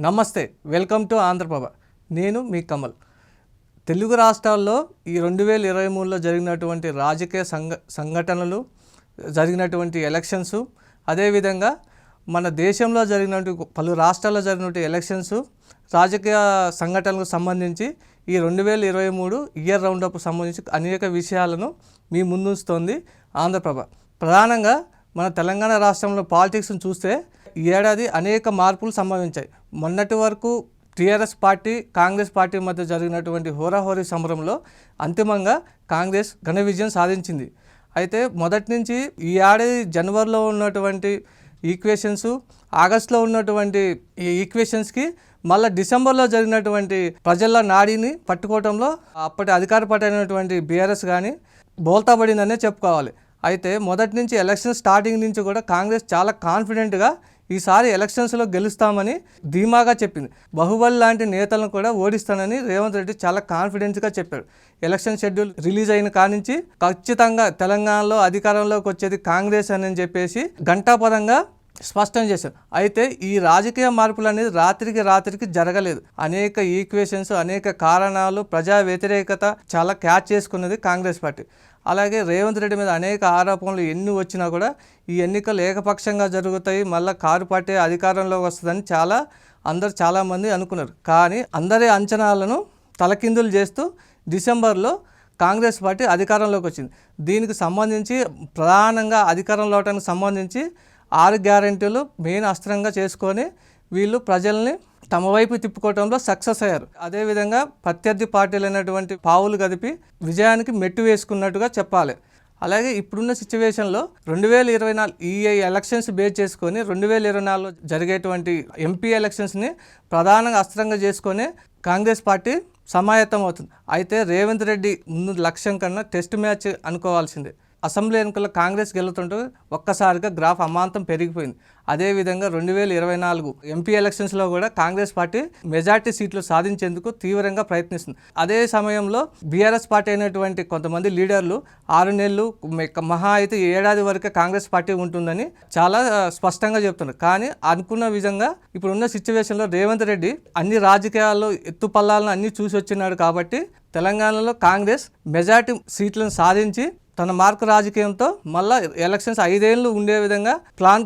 నమస్తే, welcome to Andhraprabha. నేను మీ కమల్. తెలుగు రాష్ట్రాల్లో ఈ 2023లో జరిగినటువంటి రాజకీయ సంఘటనలు, జరిగినటువంటి ఎలక్షన్స్, అదేవిధంగా మన దేశంలో జరిగినటువంటి పలు రాష్ట్రాల్లో జరిగినటువంటి ఎలక్షన్స్, రాజకీయ సంఘటనలకు సంబంధించి ఈ 2023 ఇయర్ రౌండప్ సంబంధించి అనేక విషయాలను మీ ముందుంచుతోంది ఆంధ్రప్రభ. ప్రధానంగా మన తెలంగాణ రాష్ట్రంలో పాలిటిక్స్ని చూస్తే ఈ ఏడాది అనేక మార్పులు సంభవించాయి. మొన్నటి వరకు టీఆర్ఎస్ పార్టీ, కాంగ్రెస్ పార్టీ మధ్య జరిగినటువంటి హోరాహోరీ సమరంలో అంతిమంగా కాంగ్రెస్ ఘన విజయం సాధించింది. అయితే మొదటి నుంచి ఈ ఏడాది జనవరిలో ఉన్నటువంటి ఈక్వేషన్స్, ఆగస్టులో ఉన్నటువంటి ఈ ఈక్వేషన్స్కి మళ్ళీ డిసెంబర్లో జరిగినటువంటి ప్రజల నాడిని పట్టుకోవడంలో అప్పటి అధికార పార్టీ అయినటువంటి బీఆర్ఎస్ కానీ బోల్తాబడిందనే చెప్పుకోవాలి. అయితే మొదటి నుంచి ఎలక్షన్ స్టార్టింగ్ నుంచి కూడా కాంగ్రెస్ చాలా కాన్ఫిడెంట్గా ఈసారి ఎలక్షన్స్లో గెలుస్తామని ధీమాగా చెప్పింది. బాహుబలి లాంటి నేతలను కూడా ఓడిస్తానని రేవంత్ రెడ్డి చాలా కాన్ఫిడెన్స్గా చెప్పాడు. ఎలక్షన్ షెడ్యూల్ రిలీజ్ అయిన కానించి ఖచ్చితంగా తెలంగాణలో అధికారంలోకి వచ్చేది కాంగ్రెస్ అని చెప్పేసి ఘంటాపదంగా స్పష్టం చేశారు. అయితే ఈ రాజకీయ మార్పులు అనేది రాత్రికి జరగలేదు. అనేక ఈక్వేషన్స్, అనేక కారణాలు, ప్రజా వ్యతిరేకత చాలా క్యాచ్ చేసుకున్నది కాంగ్రెస్ పార్టీ. అలాగే రేవంత్ రెడ్డి మీద అనేక ఆరోపణలు ఎన్ని వచ్చినా కూడా ఈ ఎన్నికలు ఏకపక్షంగా జరుగుతాయి, మళ్ళీ కారు పార్టీ అధికారంలోకి వస్తుందని చాలామంది అనుకున్నారు. కానీ అందరి అంచనాలను తలకిందులు చేస్తూ డిసెంబర్లో కాంగ్రెస్ పార్టీ అధికారంలోకి వచ్చింది. దీనికి సంబంధించి ప్రధానంగా అధికారంలో అవడానికి సంబంధించి 6 గ్యారెంటీలు మెయిన్ అస్త్రంగా చేసుకొని వీళ్ళు ప్రజల్ని తమ వైపు తిప్పుకోవడంలో సక్సెస్ అయ్యారు. అదేవిధంగా ప్రత్యర్థి పార్టీలు అయినటువంటి పావులు కదిపి విజయానికి మెట్టు వేసుకున్నట్టుగా చెప్పాలి. అలాగే ఇప్పుడున్న సిచ్యువేషన్లో 2024 ఈ ఎలక్షన్స్ బేస్ చేసుకొని 2024లో జరిగేటువంటి ఎంపీ ఎలక్షన్స్ని ప్రధానంగా అస్త్రంగా చేసుకొని కాంగ్రెస్ పార్టీ సమాయత్తం అవుతుంది. అయితే రేవంత్ రెడ్డి ముందు లక్ష్యం కన్నా టెస్ట్ మ్యాచ్ అనుకోవాల్సిందే. అసెంబ్లీ ఎన్నికల్లో కాంగ్రెస్ గెలుతుంటే ఒక్కసారిగా గ్రాఫ్ అమాంతం పెరిగిపోయింది. అదేవిధంగా 2024 ఎంపీ ఎలక్షన్స్లో కూడా కాంగ్రెస్ పార్టీ మెజార్టీ సీట్లు సాధించేందుకు తీవ్రంగా ప్రయత్నిస్తుంది. అదే సమయంలో బీఆర్ఎస్ పార్టీ అయినటువంటి కొంతమంది లీడర్లు 6 నెలలు మహా అయితే 7 ఏడాది వరకే కాంగ్రెస్ పార్టీ ఉంటుందని చాలా స్పష్టంగా చెప్తున్నారు. కానీ అనుకున్న విధంగా ఇప్పుడున్న సిచ్యువేషన్లో రేవంత్ రెడ్డి అన్ని రాజకీయాల్లో ఎత్తుపల్లాలను అన్నీ చూసి వచ్చినాడు. కాబట్టి తెలంగాణలో కాంగ్రెస్ మెజార్టీ సీట్లను సాధించి తన మార్కు రాజకీయంతో మళ్ళీ ఎలక్షన్స్ 5 ఏళ్ళు ఉండే విధంగా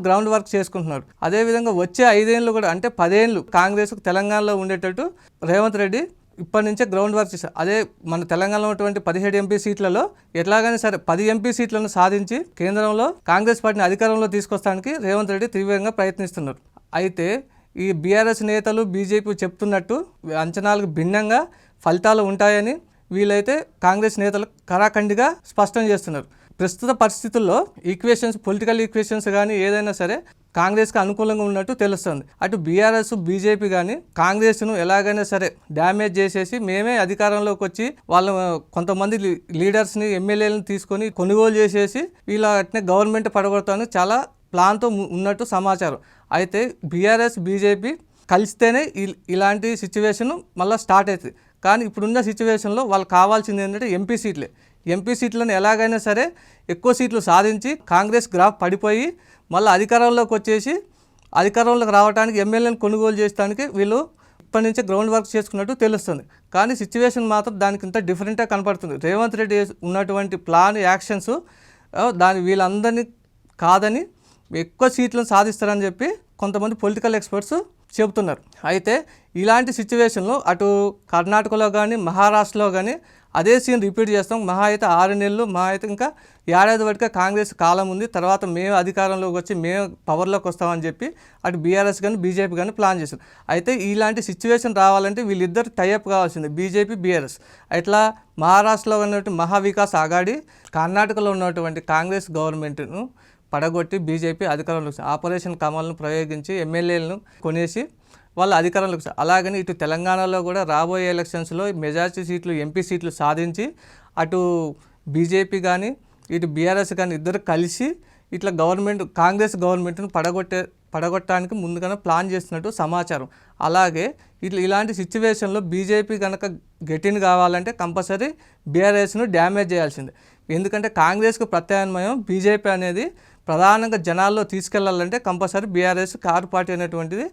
గ్రౌండ్ వర్క్ చేసుకుంటున్నాడు. అదేవిధంగా వచ్చే 5 ఏళ్ళు కూడా అంటే 10 ఏళ్ళు కాంగ్రెస్ తెలంగాణలో ఉండేటట్టు రేవంత్ రెడ్డి ఇప్పటి నుంచే గ్రౌండ్ వర్క్ చేశారు. అదే మన తెలంగాణలో ఉన్నటువంటి 17 ఎంపీ సీట్లలో ఎట్లాగైనా సరే 10 ఎంపీ సీట్లను సాధించి కేంద్రంలో కాంగ్రెస్ పార్టీని అధికారంలో తీసుకొస్తానికి రేవంత్ రెడ్డి తీవ్రంగా ప్రయత్నిస్తున్నారు. అయితే ఈ బీఆర్ఎస్ నేతలు, బీజేపీ చెప్తున్నట్టు అంచనాలకు భిన్నంగా ఫలితాలు ఉంటాయని వీళ్ళైతే కాంగ్రెస్ నేతలు కరాఖండిగా స్పష్టం చేస్తున్నారు. ప్రస్తుత పరిస్థితుల్లో ఈక్వేషన్స్, పొలిటికల్ ఈక్వేషన్స్ కానీ ఏదైనా సరే కాంగ్రెస్కి అనుకూలంగా ఉన్నట్టు తెలుస్తుంది. అటు బీఆర్ఎస్, బీజేపీ కానీ కాంగ్రెస్ను ఎలాగైనా సరే డ్యామేజ్ చేసేసి మేమే అధికారంలోకి వచ్చి వాళ్ళ కొంతమంది లీడర్స్ని, ఎమ్మెల్యేలను తీసుకొని కొనుగోలు చేసేసి వీళ్ళ అట్నే గవర్నమెంట్ పడగొడతామని చాలా ప్లాన్తో ఉన్నట్టు సమాచారం. అయితే బీఆర్ఎస్, బీజేపీ కలిస్తేనే ఇలాంటి సిచ్యువేషన్ మళ్ళీ స్టార్ట్ అవుతుంది. కానీ ఇప్పుడున్న సిచ్యువేషన్లో వాళ్ళకి కావాల్సింది ఏంటంటే ఎంపీ సీట్లే. ఎంపీ సీట్లను ఎలాగైనా సరే ఎక్కువ సీట్లు సాధించి కాంగ్రెస్ గ్రాఫ్ పడిపోయి మళ్ళీ అధికారంలోకి వచ్చేసి అధికారంలోకి రావడానికి ఎమ్మెల్యేలను కొనుగోలు చేయడానికి వీళ్ళు ఇప్పటి నుంచే గ్రౌండ్ వర్క్ చేసుకున్నట్టు తెలుస్తుంది. కానీ సిచ్యువేషన్ మాత్రం దానికి ఇంత డిఫరెంట్గా కనపడుతుంది. రేవంత్ రెడ్డి ఉన్నటువంటి ప్లాన్, యాక్షన్స్ వీళ్ళందరినీ కాదని ఎక్కువ సీట్లను సాధిస్తారని చెప్పి కొంతమంది పొలిటికల్ ఎక్స్పర్ట్స్ చెబుతున్నారు. అయితే ఇలాంటి సిచ్యువేషన్లో అటు కర్ణాటకలో కానీ మహారాష్ట్రలో కానీ అదే సీన్ రిపీట్ చేస్తాం. మహా అయితే 6 నెలలు, మహా అయితే ఇంకా 7 ఏడాది వరకే కాంగ్రెస్ కాలం ఉంది, తర్వాత మేము అధికారంలోకి వచ్చి మేము పవర్లోకి వస్తామని చెప్పి అటు బీఆర్ఎస్ కానీ బీజేపీ కానీ ప్లాన్ చేశారు. అయితే ఇలాంటి సిచ్యువేషన్ రావాలంటే వీళ్ళిద్దరు టైఅప్ కావాల్సింది, బీజేపీ, బీఆర్ఎస్. ఇట్లా మహారాష్ట్రలో ఉన్నటువంటి మహావికాస్ ఆఘాడి, కర్ణాటకలో ఉన్నటువంటి కాంగ్రెస్ గవర్నమెంట్ను పడగొట్టి బీజేపీ అధికారంలోకి ఆపరేషన్ కమల్ను ప్రయోగించి ఎమ్మెల్యేలను కొనేసి వాళ్ళు అధికారంలోకి. అలాగని ఇటు తెలంగాణలో కూడా రాబోయే ఎలక్షన్స్లో మెజార్టీ సీట్లు, ఎంపీ సీట్లు సాధించి అటు బీజేపీ కానీ ఇటు బీఆర్ఎస్ కానీ ఇద్దరు కలిసి ఇట్లా కాంగ్రెస్ గవర్నమెంట్ను పడగొట్టడానికి ముందుగానే ప్లాన్ చేస్తున్నట్టు సమాచారం. అలాగే ఇలాంటి సిచ్యువేషన్లో బీజేపీ కనుక గెటిన్ కావాలంటే కంపల్సరీ బీఆర్ఎస్ను డ్యామేజ్ చేయాల్సిందే. ఎందుకంటే కాంగ్రెస్కు ప్రత్యామ్నాయం బీజేపీ అనేది ప్రధానంగా జనాల్లో తీసుకెళ్లాలంటే కంపల్సరీ బీఆర్ఎస్ కారు పార్టీ అనేటువంటిది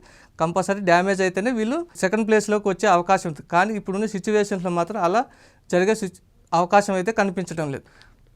కంపల్సరీ డ్యామేజ్ అయితేనే వీళ్ళు సెకండ్ ప్లేస్లోకి వచ్చే అవకాశం ఉంటుంది. కానీ ఇప్పుడున్న సిచ్యువేషన్స్లో మాత్రం అలా జరిగే అవకాశం అయితే కనిపించడం లేదు.